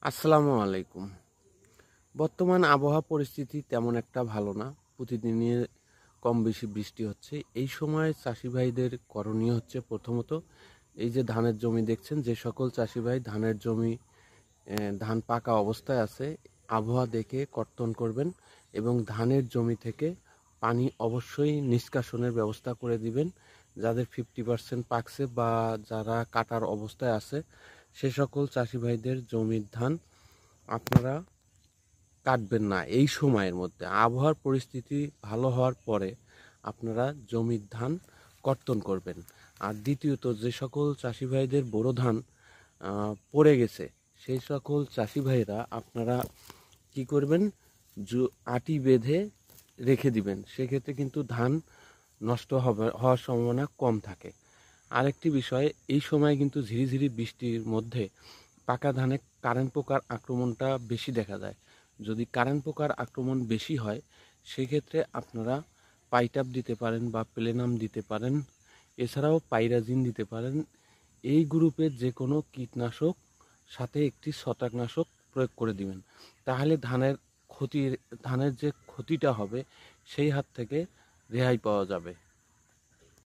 আসসালামু আলাইকুম। বর্তমান আবহাওয়া পরিস্থিতি তেমন একটা ভালো না। প্রতিদিনই কম বেশি বৃষ্টি হচ্ছে। এই সময় চাষি ভাইদের করণীয় হচ্ছে প্রথমত এই যে ধানের জমি দেখছেন, যে সকল চাষি ভাই ধানের জমি ধান পাকা অবস্থায় আছে, আবহাওয়া দেখে কর্তন করবেন এবং ধানের জমি থেকে পানি অবশ্যই নিষ্কাশনের ব্যবস্থা করে দিবেন। যাদের 50% পাকছে বা যারা কাটার অবস্থায় আছে সে সকল চাষি ভাইদের জমির ধান আপনারা কাটবেন না এই সময়ের মধ্যে। আবহাওয়ার পরিস্থিতি ভালো হওয়ার পরে আপনারা জমির ধান কর্তন করবেন। আর দ্বিতীয়ত যে সকল চাষি ভাইদের বোরো ধান পড়ে গেছে সেই সকল চাষি ভাইরা আপনারা কি করবেন, আটি বেঁধে রেখে দিবেন। সেক্ষেত্রে কিন্তু ধান নষ্ট হওয়ার সম্ভাবনা কম থাকে। আরেকটি বিষয়, এই সময় কিন্তু ঝিরিঝিরি বৃষ্টির মধ্যে পাকা ধানে কারেন্ট পোকার আক্রমণটা বেশি দেখা যায়। যদি কারেন্ট পোকার আক্রমণ বেশি হয় সেক্ষেত্রে আপনারা পাইটাপ দিতে পারেন বা প্লেনাম দিতে পারেন, এছাড়াও পাইরাজিন দিতে পারেন। এই গ্রুপের যে কোনো কীটনাশক সাথে একটি ছত্রাকনাশক প্রয়োগ করে দিবেন। তাহলে ধানের যে ক্ষতিটা হবে সেই হাত থেকে রেহাই পাওয়া যাবে।